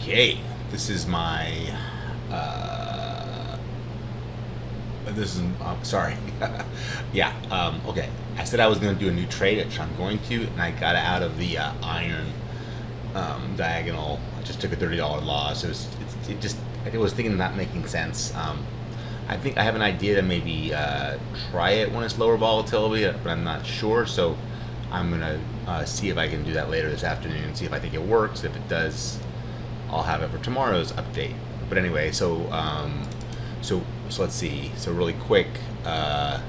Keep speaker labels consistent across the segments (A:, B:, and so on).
A: Okay, this is my. This is. Sorry. Yeah. Okay. I said I was going to do a new trade, which I'm going to, and I got out of the iron diagonal. I just took a $30 loss. It was thinking not making sense. I think I have an idea to maybe try it when it's lower volatility, but I'm not sure. So I'm gonna see if I can do that later this afternoon. See if I think it works. If it does, I'll have it for tomorrow's update. But anyway, so let's see. So really quick, I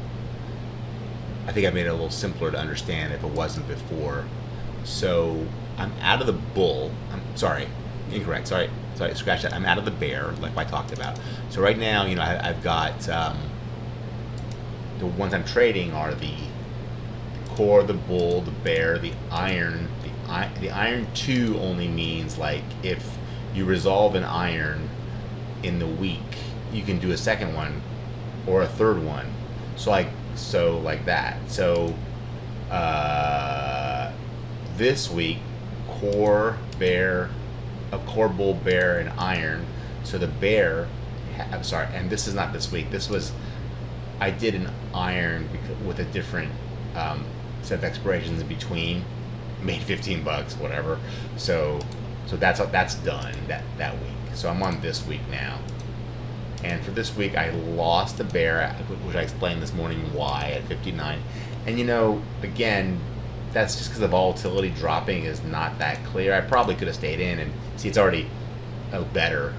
A: think I made it a little simpler to understand if it wasn't before. So I'm out of the bull. I'm sorry, incorrect. Sorry, scratch that. I'm out of the bear, like I talked about. So right now, I've got the ones I'm trading are the core, the bull, the bear, the iron. The iron 2 only means like if you resolve an iron in the week, you can do a second one or a third one. So like that. So this week, core, bear, a core, bull, bear, and iron. So the bear, I'm sorry, and this is not this week. I did an iron with a different set of expirations in between, made $15, whatever. So that's done that week. So I'm on this week now. And for this week, I lost the bear, which I explained this morning why at 59. And again, that's just because the volatility dropping is not that clear. I probably could have stayed in and see it's already better.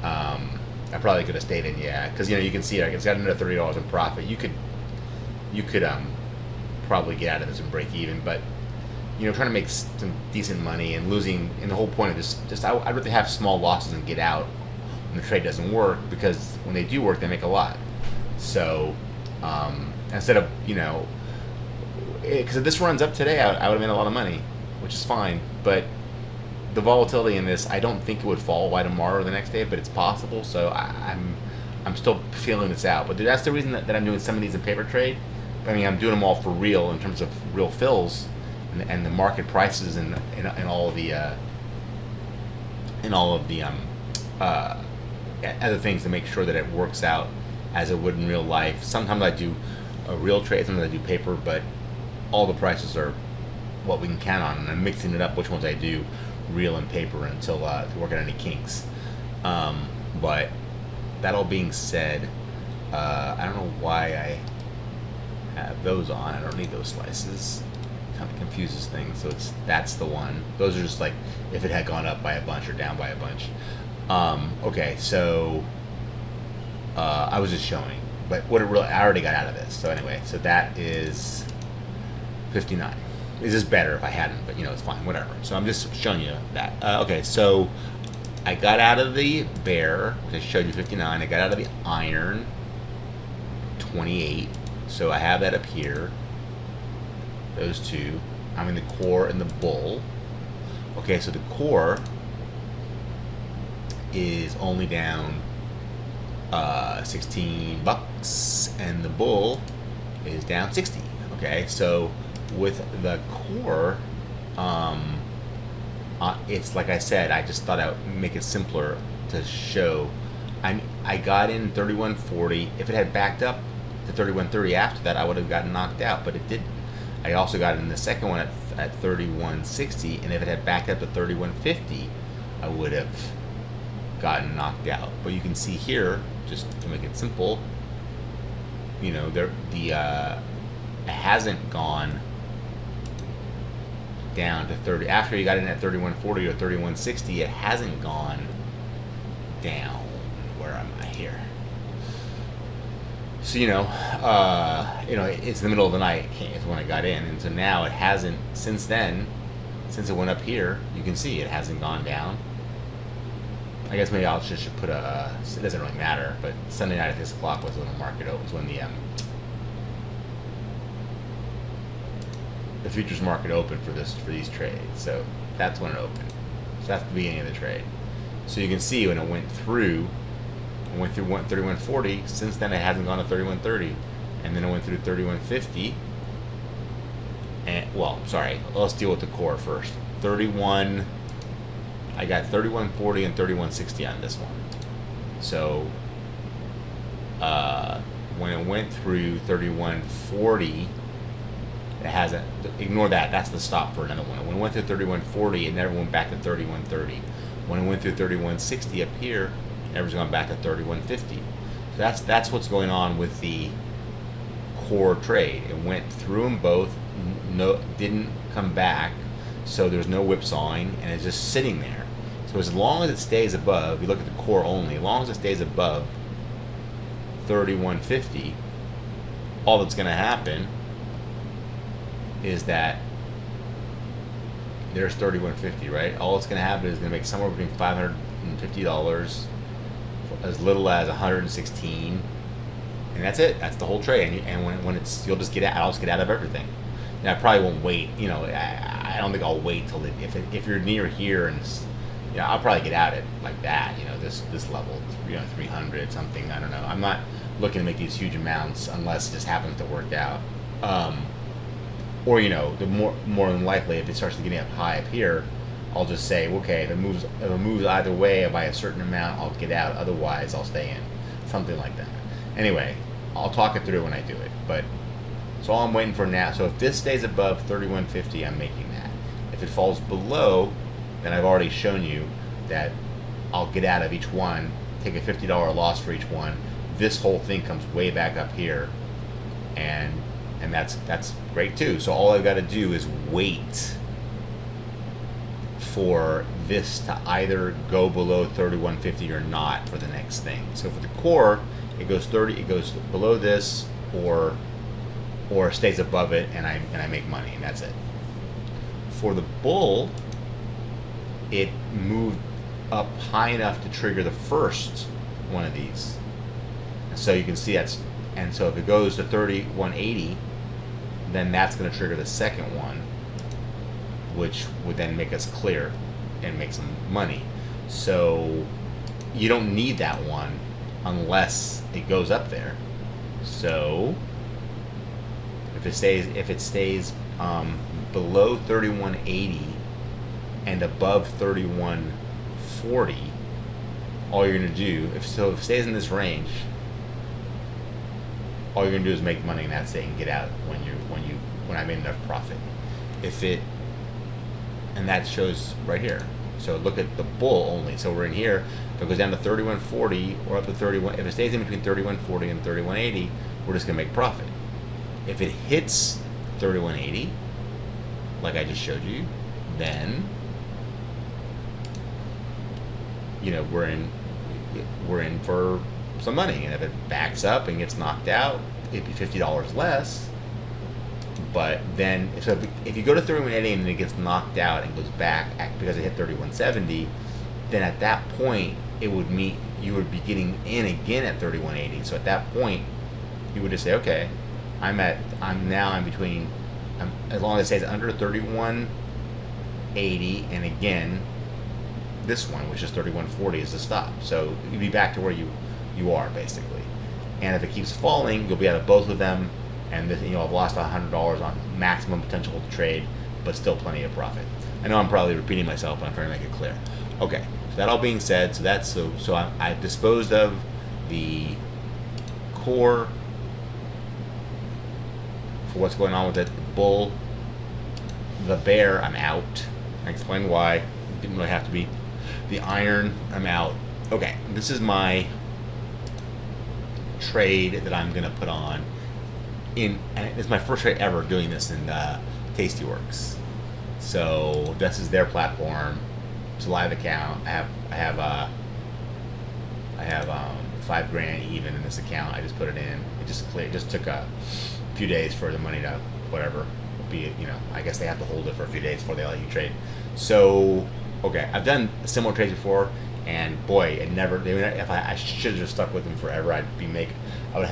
A: I probably could have stayed in, yeah, because you can see it's got another $30 in profit. You could probably get out of this and break even, but trying to make some decent money and losing. And the whole point of just I'd rather have small losses and get out when the trade doesn't work, because when they do work, they make a lot. So instead of because if this runs up today, I would have made a lot of money, which is fine. But the volatility in this, I don't think it would fall by tomorrow or the next day, but it's possible. So I'm still feeling this out. But that's the reason that I'm doing some of these in paper trade. I mean, I'm doing them all for real in terms of real fills and the market prices and all of the other things to make sure that it works out as it would in real life. Sometimes I do a real trade, sometimes I do paper, but all the prices are what we can count on, and I'm mixing it up which ones I do real and paper until to work out any kinks. But that all being said, I don't know why I have those on. I don't need those slices. It kind of confuses things. So that's the one. Those are just like if it had gone up by a bunch or down by a bunch. Okay, so I was just showing, but I already got out of this. So anyway, so that is 59. This is better if I hadn't, but it's fine, whatever. So I'm just showing you that. Okay, so I got out of the bear, which I showed you 59. I got out of the iron, 28. So I have that up here. Those two. I'm in the core and the bull. Okay, so the core is only down $16, and the bull is down 60. Okay, so with the core, it's like I said, I just thought I would make it simpler to show. I got in 31.40. If it had backed up to 31.30 after that, I would have gotten knocked out, but it didn't. I also got in the second one at 31.60, and if it had backed up to 31.50, I would have gotten knocked out. But you can see here, just to make it simple, it hasn't gone down to 30 after you got in at 31.40 or 31.60. It hasn't gone down. Where am I here? So it's the middle of the night is when I got in, and so now it hasn't since then. Since it went up here, you can see it hasn't gone down. I guess maybe I'll just put it doesn't really matter, but Sunday night at 6 o'clock was when the market opens, when the futures market opened for these trades. So that's when it opened. So that's the beginning of the trade. So you can see when it went through 31.40. Since then, it hasn't gone to 31.30, and then it went through 31.50. And let's deal with the core first. 31. I got 3140 and 3160 on this one. So when it went through 3140, it hasn't. Ignore that. That's the stop for another one. When it went through 3140, it never went back to 3130. When it went through 3160 up here, it never's gone back to 3150. So that's what's going on with the core trade. It went through them both, no, didn't come back, so there's no whipsawing, and it's just sitting there. So as long as it stays above, you look at the core only, as long as it stays above 3150, all that's going to happen is that there's 3150, right? All it's going to happen is going to make somewhere between $550, as little as 116, and that's it. That's the whole trade. And when it's, you'll just get out. I'll just get out of everything. Now I probably won't wait. You know, I don't think I'll wait till if you're near here, and you know, I'll probably get out at like that. You know, this level, 300 something. I don't know. I'm not looking to make these huge amounts unless it just happens to work out. Or you know, the more than likely, if it starts to get up high up here, I'll just say, okay, if it moves either way by a certain amount, I'll get out. Otherwise, I'll stay in. Something like that. Anyway, I'll talk it through when I do it. But so all I'm waiting for now. So if this stays above 3150, I'm making that. If it falls below, then I've already shown you that I'll get out of each one, take a $50 loss for each one. This whole thing comes way back up here, and that's great too. So all I've got to do is wait for this to either go below 3150 or not for the next thing. So for the core, it goes below this or stays above it, and I make money, and that's it. For the bull, it moved up high enough to trigger the first one of these. So you can see and so if it goes to 3180, then that's going to trigger the second one, which would then make us clear and make some money. So you don't need that one unless it goes up there. So if it stays below 3180 and above 3140, all you're going to do, if it stays in this range, all you're going to do is make money, and that's it, and get out when I made enough profit. And that shows right here. So look at the bull only. So we're in here. If it goes down to 3140 or up to 31, if it stays in between 3140 and 3180, we're just going to make profit. If it hits 3180, like I just showed you, then you know we're in for some money. And if it backs up and gets knocked out, it'd be $50 less. But then, so if you go to 3180 and it gets knocked out and goes back because it hit 3170, then at that point you would be getting in again at 3180. So at that point, you would just say, okay, as long as it stays under 3180, and again, this one, which is 3140, is the stop. So you'd be back to where you are basically. And if it keeps falling, you'll be out of both of them. And this, I've lost $100 on maximum potential to trade, but still plenty of profit. I know I'm probably repeating myself, but I'm trying to make it clear. Okay, so that all being said, so I've disposed of the core for what's going on with it. The bull, the bear, I'm out. I explained why. It didn't really have to be. The iron, I'm out. Okay, this is my trade that I'm gonna put on. And it's my first trade ever doing this in Tastyworks. So this is their platform. It's a live account. I have $5,000 even in this account. I just put it in. It just took a few days for the money to whatever be. I guess they have to hold it for a few days before they let you trade. So okay, I've done similar trades before, and boy, if I should have just stuck with them forever, I would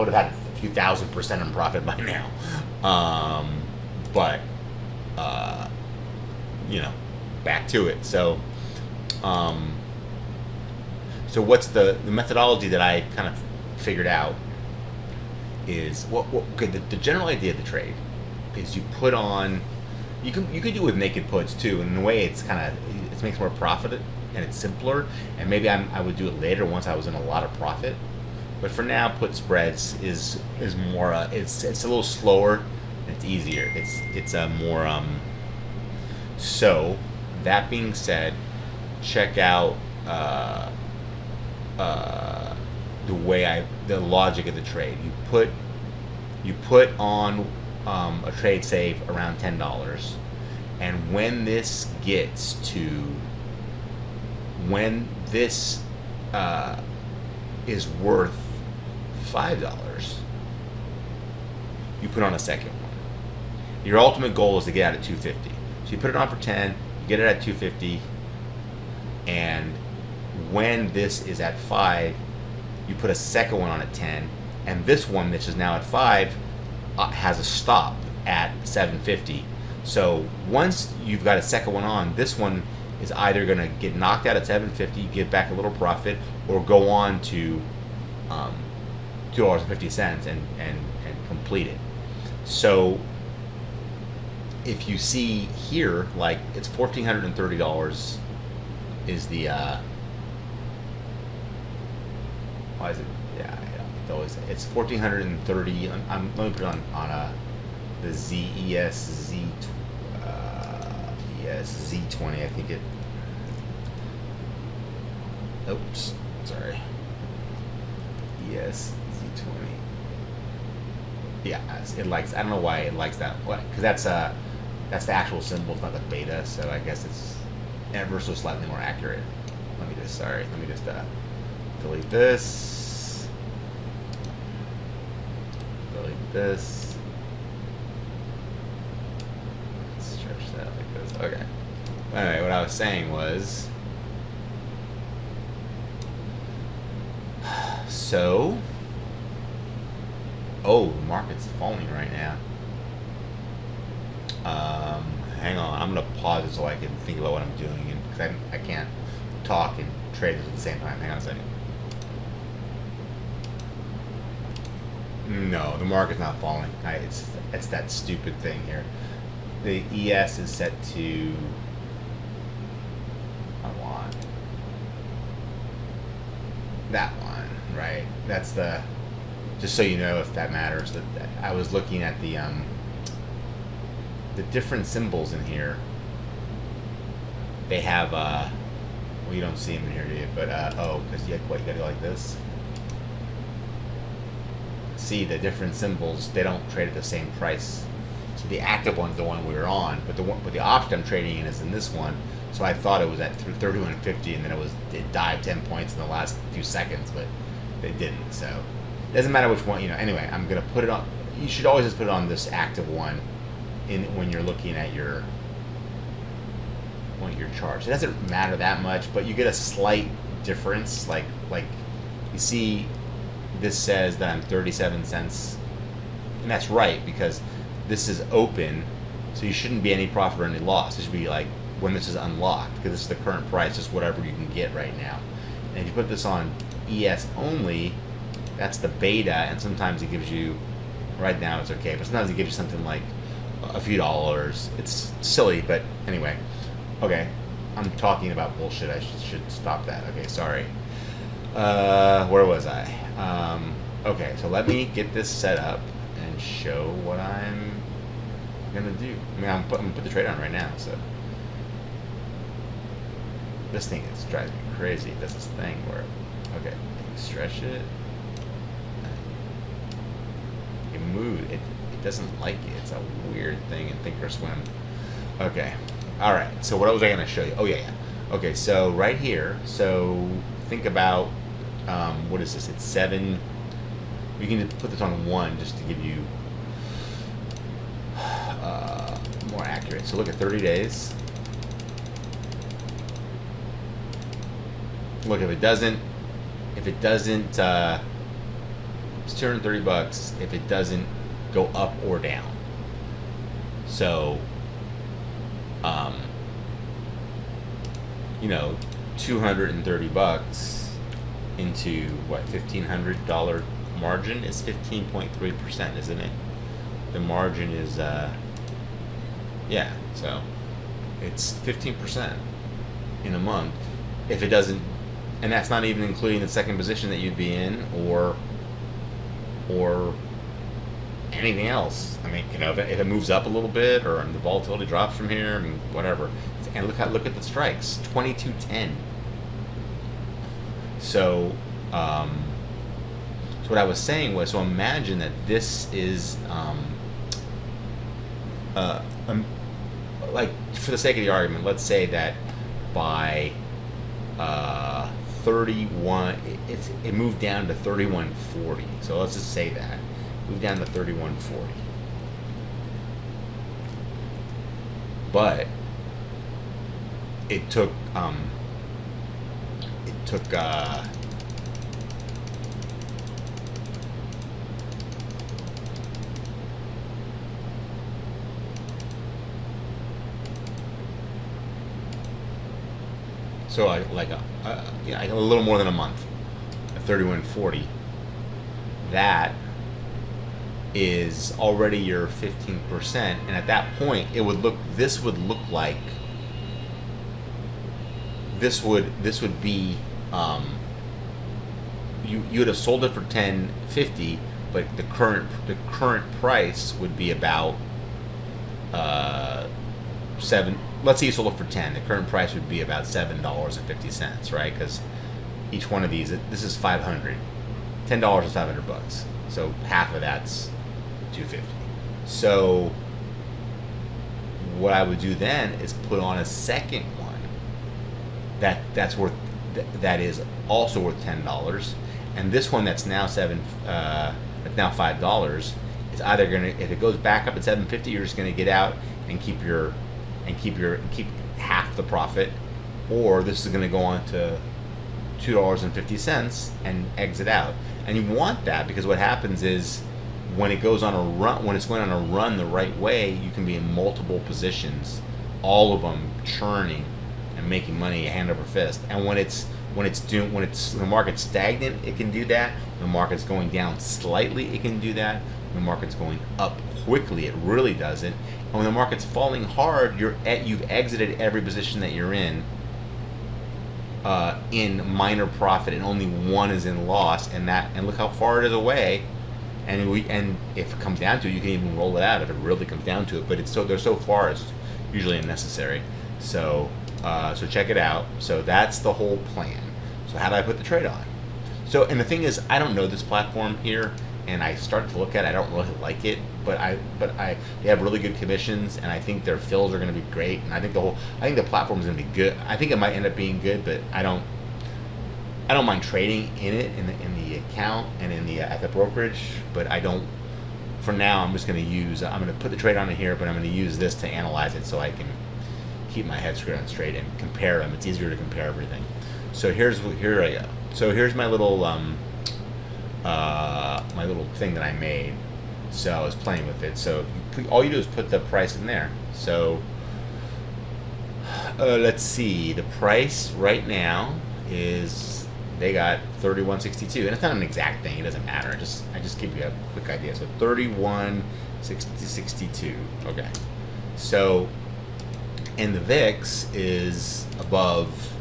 A: have had a few 1,000% in profit by now. But back to it. So what's the methodology that I kind of figured out is the general idea of the trade is you put on. You could do it with naked puts too, and in a way it's it makes more profit and it's simpler. And maybe I would do it later once I was in a lot of profit. But for now, put spreads is more. It's a little slower. It's easier. It's a more. So, that being said, check out the logic of the trade. You put on a trade save around $10, and when this is worth $5, you put on a second one. Your ultimate goal is to get out at 250. So you put it on for 10, you get it at 250, and when this is at 5, you put a second one on at 10, and this one, which is now at 5, has a stop at 750. So once you've got a second one on, this one is either going to get knocked out at 750, get back a little profit, or go on to $2.50 and complete it. So if you see here, like, it's $1,430 is the why is it? Yeah, it's always, it's 1,430. Let me put it on the ZESZ Z20. I think it. Oops, sorry. ES Z20. Yeah, it likes. I don't know why it likes that. What? Because that's the actual symbol, it's not the beta. So I guess it's ever so slightly more accurate. Let me just delete this. Delete this. Let's stretch that like this. Okay. Anyway, what I was saying was, so, oh, the market's falling right now. Hang on, I'm gonna pause it so I can think about what I'm doing, and because I can't talk and trade at the same time. Hang on a second. No, the market's not falling. It's that stupid thing here. The ES is set to. I want that one, right? That's the. Just so you know, if that matters, that I was looking at the different symbols in here. They have well, you don't see them in here, do you? But oh, because you gotta go like this. See the different symbols, they don't trade at the same price. So the active one's the one we were on, but the option I'm trading in is in this one. So I thought it was at 31.50, and then it dived 10 points in the last few seconds, but they didn't. So it doesn't matter which one, Anyway, I'm gonna put it on. You should always just put it on this active one when you're looking at your charts. It doesn't matter that much, but you get a slight difference. Like you see. This says that I'm 37 cents, and that's right, because this is open, so you shouldn't be any profit or any loss. It should be like when this is unlocked, because this is the current price, just whatever you can get right now. And if you put this on ES only, that's the beta, and sometimes it gives you, right now it's okay, but sometimes it gives you something like a few dollars. It's silly, but anyway. Okay, I'm talking about bullshit. I should stop that. Okay, sorry. Where was I? Okay, so let me get this set up and show what I'm gonna do. I mean, I'm gonna put the trade on right now. So this thing drives me crazy. It does this thing where, okay, you stretch it, you move it. It doesn't like it. It's a weird thing in Thinkorswim. Okay, all right. So what was I gonna show you? Oh yeah. Okay, so right here. So think about. What is this? It's 7. We can put this on 1 just to give you more accurate. So look at 30 days. Look, if it doesn't, it's $230 if it doesn't go up or down. So, $230 into what, $1,500 margin is 15.3%, isn't it? The margin is yeah, so it's 15%. in a month if it doesn't, and that's not even including the second position that you'd be in or anything else. I mean, if it moves up a little bit or the volatility drops from here, I mean, whatever. And look at the strikes, 2210. So, so what I was saying was, so imagine that this is, like, for the sake of the argument, let's say that by 31, it moved down to 3140. So let's just say that moved down to 3140. But it took so like a little more than a month at 3140. That is already your 15%, and at that point it would look like this would be you would have sold it for 10.50, but the current price would be about 7. Let's say you sold it for 10. The current price would be about $7.50, right? Because each one of these, this is 500. $10 is $500. So half of that's 250. So what I would do then is put on a second one that's worth that is also worth $10, and this one that's now that's now $5. It's either gonna, if it goes back up at 750, you're just gonna get out and keep half the profit, or this is gonna go on to $2.50 and exit out. And you want that because what happens is when it goes on a run, when it's going on a run the right way, you can be in multiple positions, all of them churning and making money hand over fist. And when the market's stagnant, it can do that. When the market's going down slightly, it can do that. When the market's going up quickly, it really doesn't. And when the market's falling hard, you've exited every position that you're in minor profit, and only one is in loss, and look how far it is away. And if it comes down to it, you can even roll it out if it really comes down to it. But they're so far, it's usually unnecessary. So check it out. So that's the whole plan. So how do I put the trade on? So, and the thing is, I don't know this platform here, and I started to look at it. I don't really like it, but they have really good commissions, and I think their fills are going to be great. And I think the platform is going to be good. I think it might end up being good, but I don't mind trading in it in the account and at the brokerage. But I don't. For now, I'm just going to put the trade on it here, but I'm going to use this to analyze it so I can keep my head screwed on straight and compare them. It's easier to compare everything. So here I go. So here's my little thing that I made. So I was playing with it. So all you do is put the price in there. So let's see. The price right now is, they got 31.62, and it's not an exact thing. It doesn't matter. I just give you a quick idea. So 31.62. Okay. So, and the VIX is above.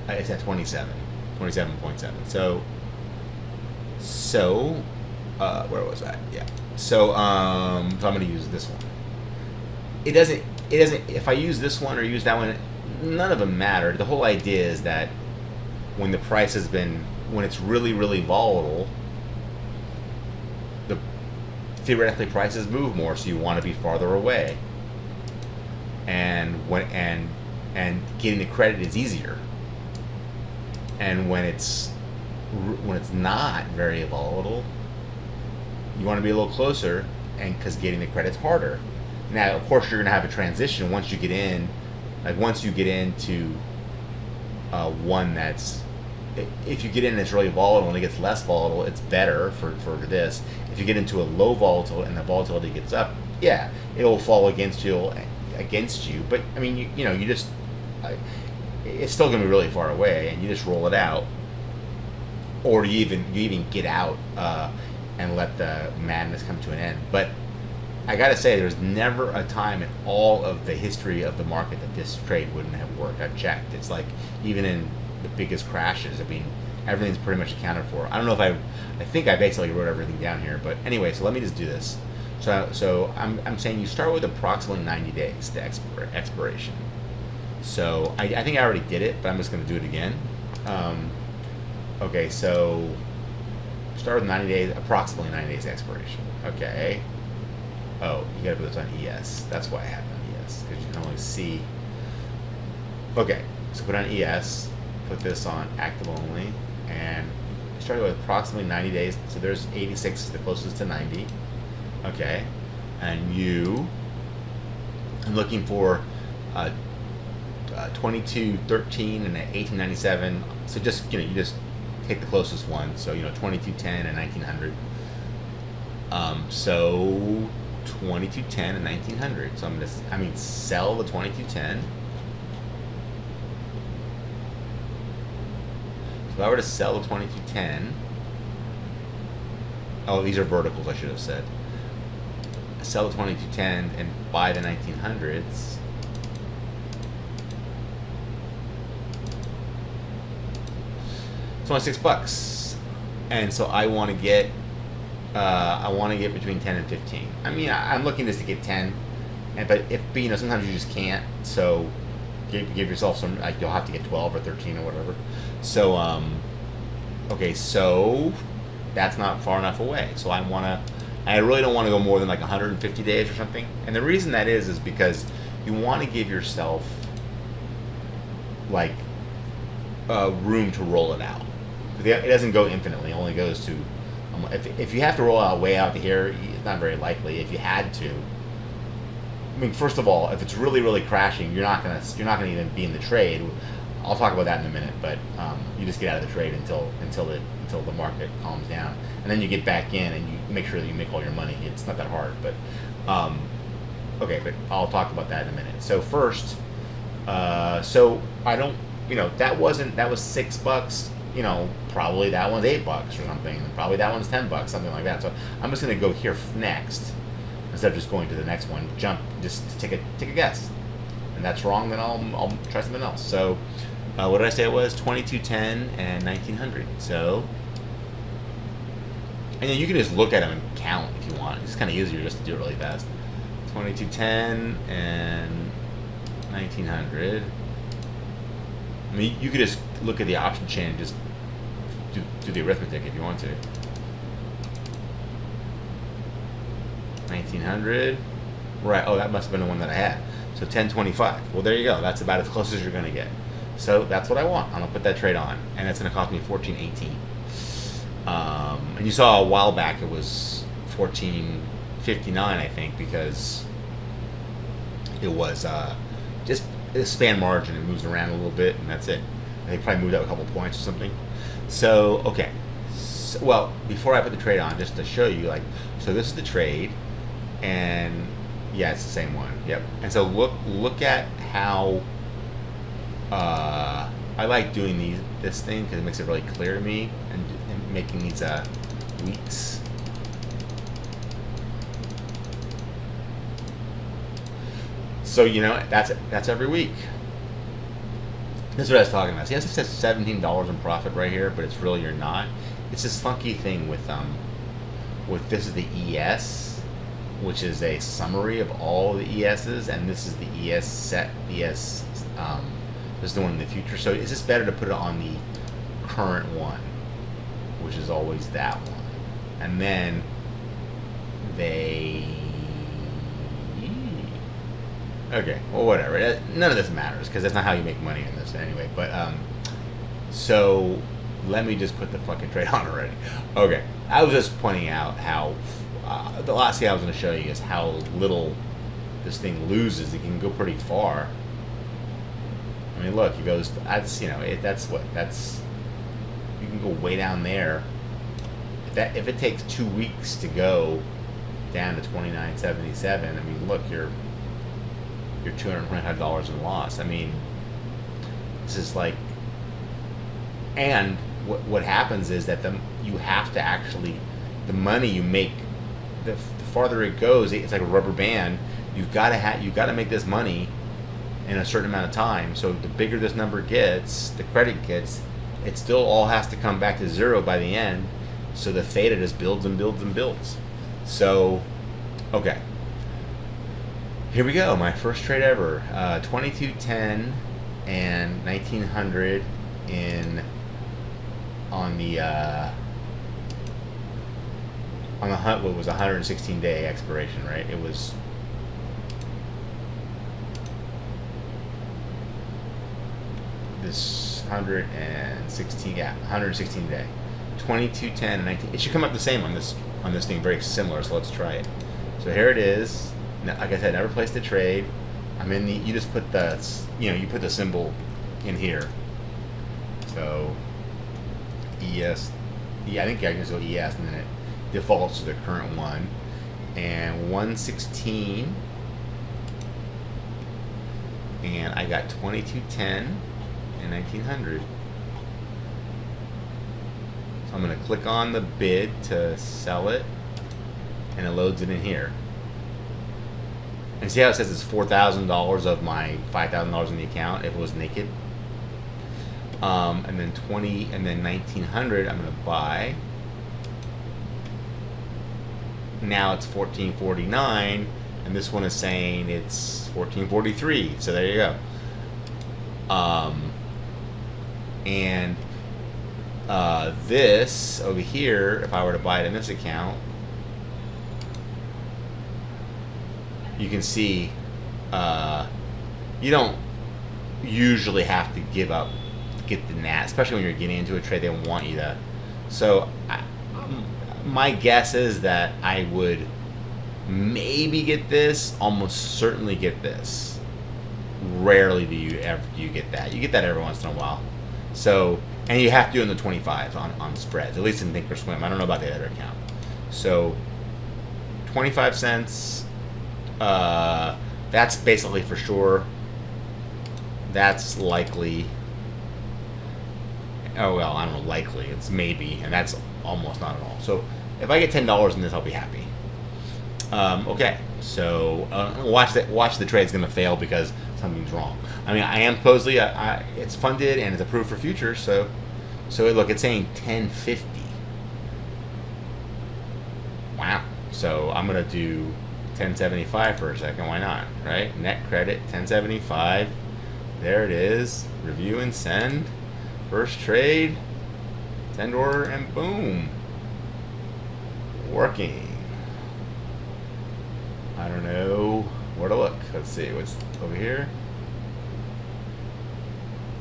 A: It's at 27.7. So, where was that? Yeah. So I'm going to use this one. It doesn't. If I use this one or use that one, none of them matter. The whole idea is that when the price when it's really, really volatile, theoretically prices move more, so you want to be farther away. And getting the credit is easier. And when it's not very volatile, you want to be a little closer, and because getting the credit's harder. Now, of course, you're going to have a transition once you get in. Like once you get into one that's, if you get in and it's really volatile and it gets less volatile, it's better for this. If you get into a low volatile and the volatility gets up, yeah, it'll fall against you. But I mean, you just, it's still going to be really far away, and you just roll it out, or you even get out and let the madness come to an end. But I gotta say, there's never a time in all of the history of the market that this trade wouldn't have worked. I've checked. It's like even in the biggest crashes, I mean, everything's pretty much accounted for. I don't know if I think I basically wrote everything down here, but anyway, so let me just do this. So I'm saying you start with approximately 90 days to expiration. So I think I already did it, but I'm just going to do it again. Okay, so start with 90 days, approximately 90 days expiration. Okay. Oh, you got to put this on ES. That's why I have it on ES, because you can only see. Okay, so put on ES, put this on active only, and start with approximately 90 days. So there's 86 is the closest to 90. Okay, and I'm looking for 2213 and 1897. So just you just take the closest one. So 2210 and 1900. So 2210 and 1900. So sell the 2210. So if I were to sell the 2210, oh, these are verticals, I should have said. Sell the 2210 and buy the 1900s. It's only $6, and so I want to get between 10 and 15. I mean, I'm looking just to get 10, but sometimes you just can't. So give yourself some, like you'll have to get 12 or 13 or whatever. So okay, so that's not far enough away. So I really don't want to go more than like 150 days or something. And the reason that is because you want to give yourself like room to roll it out. It doesn't go infinitely. It only goes to if you have to roll out way out to here, it's not very likely. If you had to, I mean, first of all, if it's really really crashing, you're not gonna even be in the trade. I'll talk about that in a minute, but you just get out of the trade until the market calms down, and then you get back in and you make sure that you make all your money. It's not that hard, but okay, but I'll talk about that in a minute. So first, so I don't, that was $6. Probably that one's $8 or something. Probably that one's $10, something like that. So I'm just gonna go here next instead of just going to the next one. Jump just to take a guess, and that's wrong. Then I'll try something else. So what did I say it was? 2210 and 1900. So, and then you can just look at them and count if you want. It's kind of easier just to do it really fast. 2210 and 1900. I mean, you could just look at the option chain and just do the arithmetic if you want to. 1900. Right. Oh, that must have been the one that I had. So 1025. Well, there you go. That's about as close as you're going to get. So that's what I want. I'm going to put that trade on. And it's going to cost me $14.18. And you saw a while back it was $14.59, I think, because it was just a span margin. It moves around a little bit, and that's it. They probably moved up a couple points or something. So, okay. So, well, before I put the trade on, just to show you, so this is the trade, and yeah, it's the same one. Yep. And so look at how I like doing this thing because it makes it really clear to me, and making these weeks. So that's every week. This is what I was talking about. See, it says $17 in profit right here, but it's really you're not. It's this funky thing with this is the ES, which is a summary of all the ESs, and this is the ES set ES. This is the one in the future. So it's just better to put it on the current one, which is always that one, and then okay, well, whatever. None of this matters because that's not how you make money in this anyway. But so let me just put the fucking trade on already. Okay, I was just pointing out how the last thing I was going to show you is how little this thing loses. It can go pretty far. I mean, look, it goes. That's you can go way down there. If it takes 2 weeks to go down to 29.77, I mean, look, you're $225 in loss. I mean, this is like, and what happens is that you have to actually, the money you make, the farther it goes, it's like a rubber band. You've got to make this money in a certain amount of time. So the bigger this number gets, the credit gets, it still all has to come back to zero by the end. So the theta just builds and builds and builds. So, okay. Here we go. My first trade ever. 2210 and 1900 on the hunt. What was 116 day expiration, right? It was. This 116, yeah, 116 day, 2210 and 19. It should come up the same on this thing, very similar. So let's try it. So here it is. Now, like I said, never placed a trade. I'm in the. You just put the, you put the symbol in here. So ES, yeah, I think I can just go ES, and then it defaults to the current one, and 116, and I got 2210. 1900. So I'm going to click on the bid to sell it, and it loads it in here. And see how it says it's $4,000 of my $5,000 in the account if it was naked. And then 1900 I'm going to buy. Now it's 1449, and this one is saying it's 1443. So there you go. And this over here, if I were to buy it in this account, you can see you don't usually have to get the NAT, especially when you're getting into a trade. They want you to. So my guess is that I would maybe get this, almost certainly get this. Rarely do you get that. You get that every once in a while. So, and you have to do it in the 25s on spreads, at least in Thinkorswim. I don't know about the other account. So 25 cents, that's basically for sure. That's likely. Oh, well, I don't know, likely. It's maybe, and that's almost not at all. So if I get $10 in this, I'll be happy. Okay, so watch the trade's going to fail because something's wrong. I mean, I am supposedly, it's funded and it's approved for futures, so look, it's saying 1050. Wow. So I'm going to do 1075 for a second. Why not, right? Net credit, 1075. There it is. Review and send. First trade. Send order, and boom. Working. I don't know where to look. Let's see what's over here.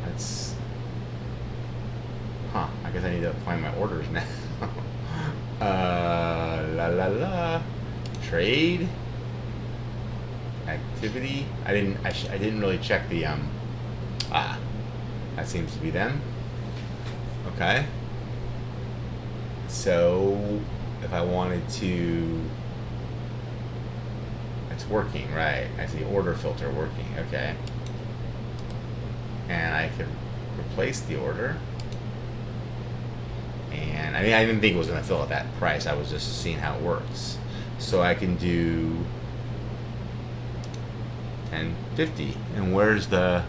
A: That's, I guess I need to find my orders now. Trade activity. I didn't really check the that seems to be them. Okay. So if I wanted to, it's working, right? I see order filter working. Okay. And I could replace the order. And I mean, I didn't think it was going to fill at that price. I was just seeing how it works. So I can do 1050. And where's the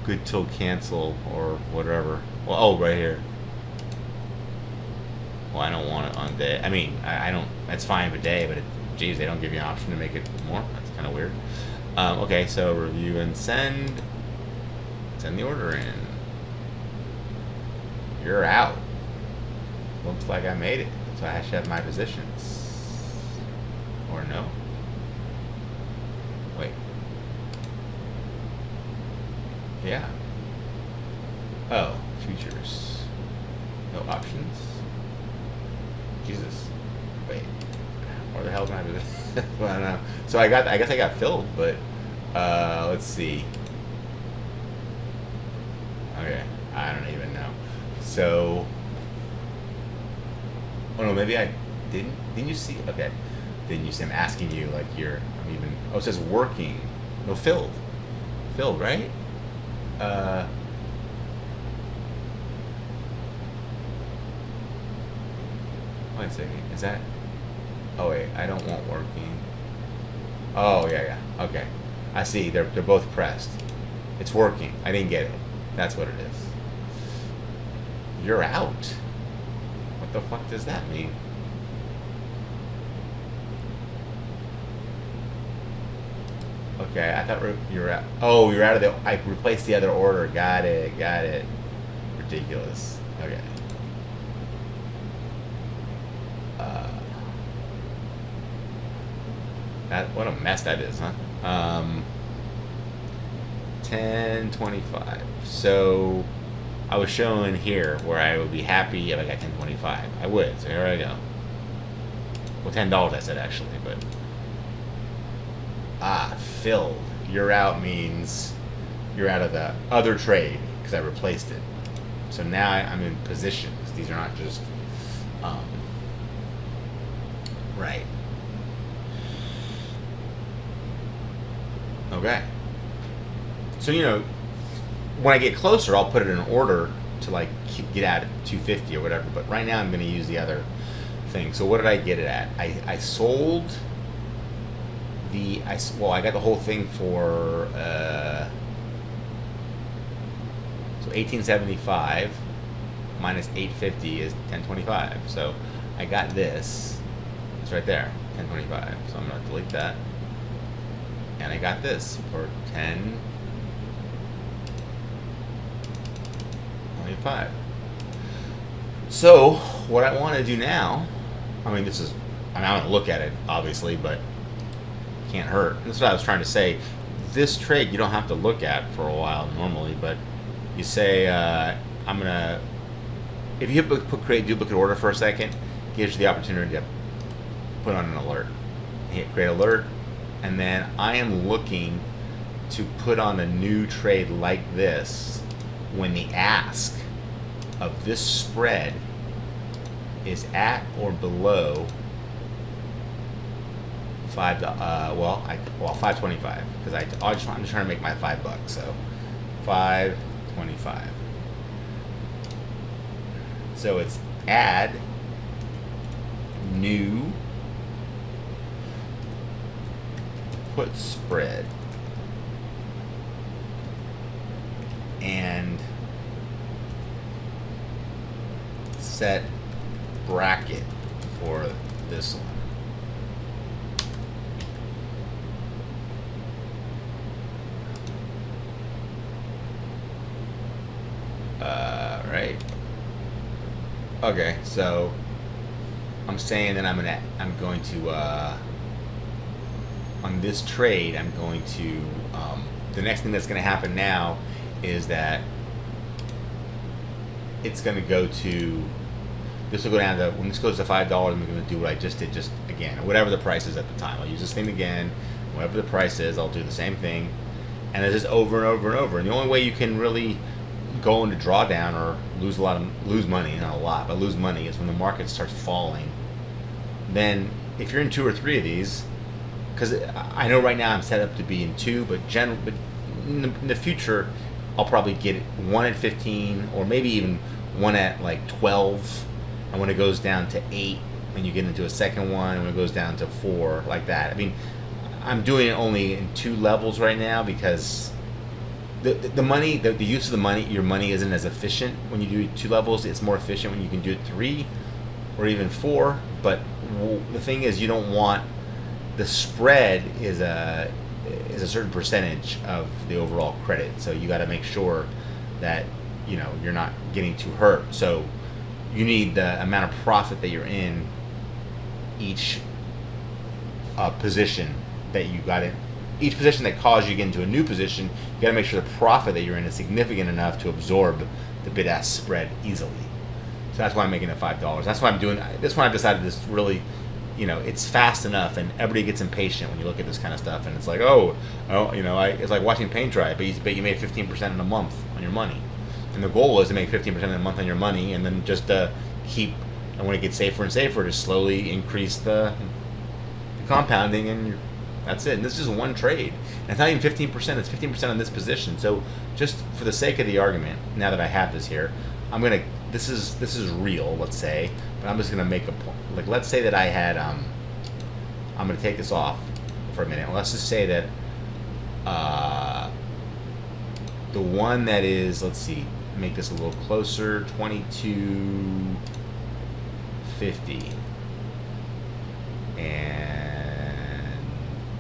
A: good till cancel or whatever? Well, oh, right here. Well, I don't want it on day. I mean, I don't. That's fine for day, but geez, they don't give you an option to make it more. That's kind of weird. Okay, so review and send. Send the order in. You're out. Looks like I made it. So I should have my positions. Or no. Wait. Yeah. Oh, futures. No options. Jesus. Wait. Where the hell is my position? I don't know. So I guess I got filled, but let's see. Okay. I don't even know. So, oh no, maybe I didn't. Didn't you see? Okay, didn't you see? I'm asking you like I'm even. Oh, it says working. No, filled, right? Wait a second. Is that? Oh wait, I don't want working. Oh yeah, yeah. Okay, I see. They're both pressed. It's working. I didn't get it. That's what it is. You're out. What the fuck does that mean? Okay, I thought you're out. Oh, you're out of the. I replaced the other order. Got it. Got it. Ridiculous. Okay. That what a mess that is, huh? 1025. So I was showing here where I would be happy if I got 1025. I would. So here I go. Well, $10 I said actually, but filled. You're out means you're out of the other trade because I replaced it. So now I'm in positions. These are not just right. Okay. So, you know, when I get closer, I'll put it in order to like get at 250 or whatever. But right now, I'm going to use the other thing. So what did I get it at? I sold the I got the whole thing for so 1875 minus 850 is 1025. So I got this. It's right there, 1025. So I'm going to delete that. And I got this for 1025. So what I want to do now, I mean, I'm going to look at it obviously, but can't hurt. That's what I was trying to say. This trade you don't have to look at for a while normally, but you say I'm gonna. If you create duplicate order for a second, gives you the opportunity to put on an alert. Hit create alert. And then I am looking to put on a new trade like this when the ask of this spread is at or below 525 because I'm just trying to make my $5, so 525. So it's add new put spread and set bracket for this one. Right. Okay, so I'm saying that I'm going to on this trade, I'm going to, the next thing that's going to happen now is that it's going to go to, this will go down to, when this goes to $5, I'm going to do what I just did, just again, whatever the price is at the time. I'll use this thing again, whatever the price is, I'll do the same thing. And it's just over and over and over. And the only way you can really go into drawdown or lose money, not a lot, but lose money is when the market starts falling. Then if you're in 2 or 3 of these, because I know right now I'm set up to be in 2, but in the future I'll probably get 1 at 15 or maybe even 1 at like 12, and when it goes down to 8, when you get into a second one, and when it goes down to 4, like that. I mean, I'm doing it only in 2 levels right now because the money, the use of the money, your money isn't as efficient when you do 2 levels. It's more efficient when you can do 3 or even 4. But the thing is, you don't want, the spread is a certain percentage of the overall credit. So you got to make sure that you're not getting too hurt. So you need the amount of profit that you're in each position that you got in. Each position that caused you to get into a new position, you got to make sure the profit that you're in is significant enough to absorb the bid-ask spread easily. So that's why I'm making it $5. That's why I'm doing this one. I've decided this really, it's fast enough, and everybody gets impatient when you look at this kind of stuff, and it's like, it's like watching paint dry, but you made 15% in a month on your money, and the goal was to make 15% in a month on your money, and then just keep, and when it gets safer and safer, to slowly increase the compounding, and that's it. And this is just one trade. And it's not even 15%, it's 15% on this position. So just for the sake of the argument, now that I have this here, I'm going to this is real, let's say, but I'm just gonna make a point. Like, let's say that I had I'm gonna take this off for a minute. Let's just say that the one that is, let's see, make this a little closer, 2250, and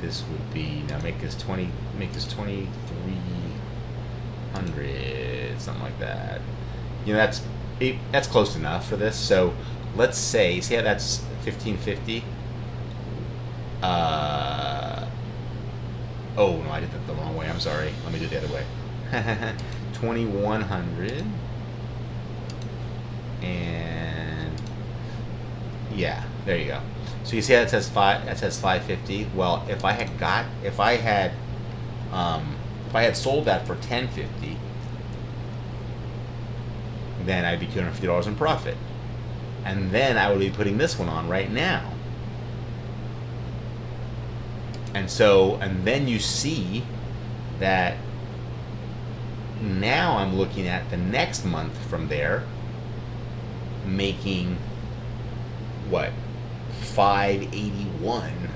A: this would be, now make this 2300, something like that. You know, that's close enough for this. So let's say, see how that's 1550. Oh no, I did that the wrong way. I'm sorry. Let me do it the other way. 2100, and yeah, there you go. So you see that says 550. Well, if I had sold that for 1050, then I'd be $250 in profit, and then I would be putting this one on right now. And then you see that now I'm looking at the next month from there, making what, 581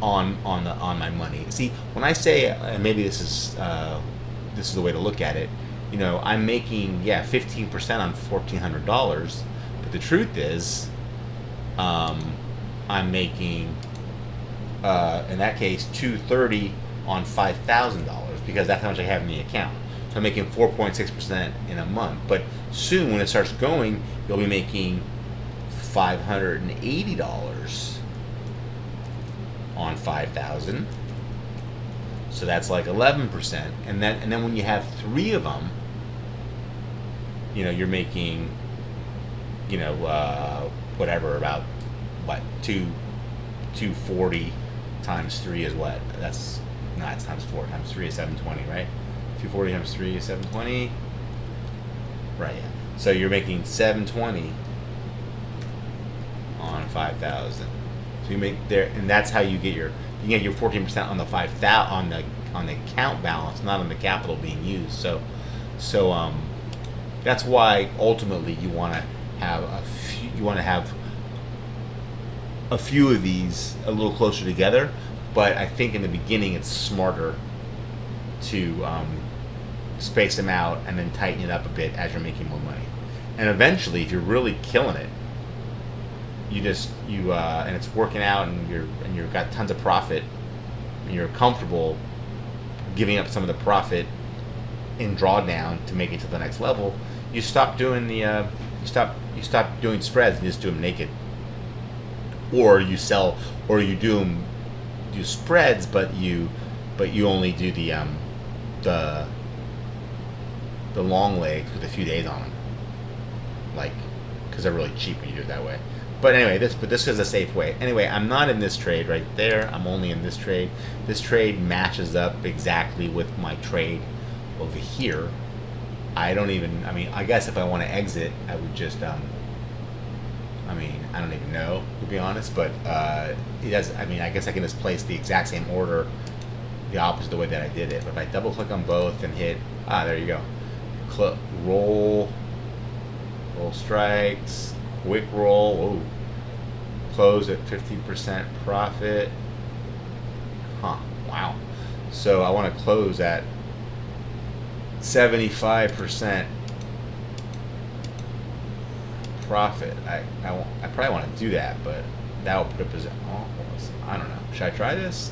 A: on my money. See, when I say, maybe this is the way to look at it, you know, I'm making 15% on $1,400, but the truth is, I'm making in that case $230 on $5,000, because that's how much I have in the account. So I'm making 4.6% in a month. But soon, when it starts going, you'll be making $580 on 5,000. So that's like 11%. And then when you have three of them, you know, you're making, you know, whatever, about what, 240 times 3 is what? That's it's times 4 times 3 is 720, right? 240 times 3 is 720. Right, yeah. So you're making 720 on 5,000. So you make there, and that's how you get your 14% on the 5,000 on the account balance, not on the capital being used. So that's why ultimately you want to have a few of these a little closer together. But I think in the beginning it's smarter to space them out and then tighten it up a bit as you're making more money. And eventually, if you're really killing it, and it's working out, and you've got tons of profit, and you're comfortable giving up some of the profit in drawdown to make it to the next level, you stop doing the you stop doing spreads and just do them naked, or you sell, or you do spreads, but you only do the long legs with a few days on them, like, because they're really cheap when you do it that way. But anyway, this is a safe way. Anyway, I'm not in this trade right there. I'm only in this trade. This trade matches up exactly with my trade over here. I guess if I want to exit, I would just I don't even know, to be honest, but it does. I guess I can just place the exact same order, the opposite of the way that I did it. But if I double click on both and hit, there you go, roll strikes, quick roll, close at 50% profit. Wow. So I want to close at 75% profit. I probably want to do that, but that will put up as I don't know. Should I try this?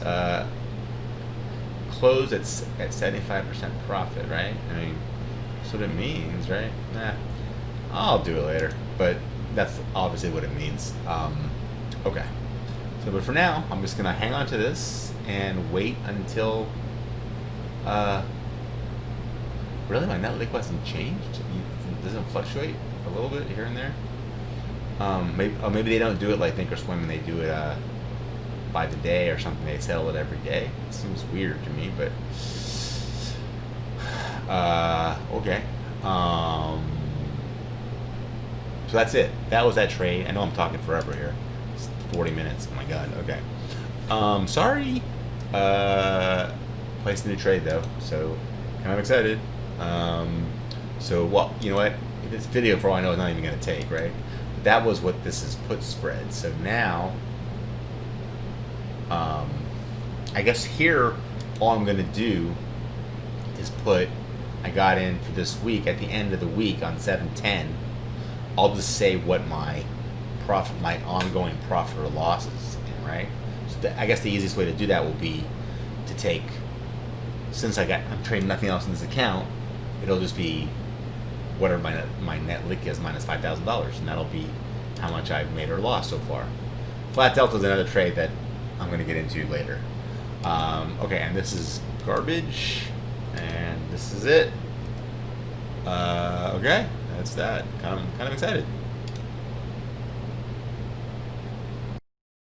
A: Close at 75% profit, right? That's what it means, right? Nah, I'll do it later, but that's obviously what it means. Okay. So, but for now, I'm just gonna hang on to this and wait until. Really, my net liquid hasn't changed. It doesn't fluctuate a little bit here and there. Maybe they don't do it like Thinkorswim, and they do it by the day or something. They settle it every day. It seems weird to me, but okay. So that's it. That was that trade. I know I'm talking forever here. It's 40 minutes. Oh my god. Okay. Sorry. Placed a new trade though, so kind of excited. So, well, you know what? this video, for all I know, is not even going to take, right? But that was what this is put spread. So now, I guess here, all I'm going to do is put, I got in for this week, at the end of the week on 7/10, I'll just say what my profit, my ongoing profit or losses, right? So I guess the easiest way to do that will be to take, since I'm trading nothing else in this account, it'll just be whatever my net lick is minus $5,000, and that'll be how much I've made or lost so far. Flat delta is another trade that I'm going to get into later. Okay, and this is garbage, and this is it. Okay, that's that. Kind of excited.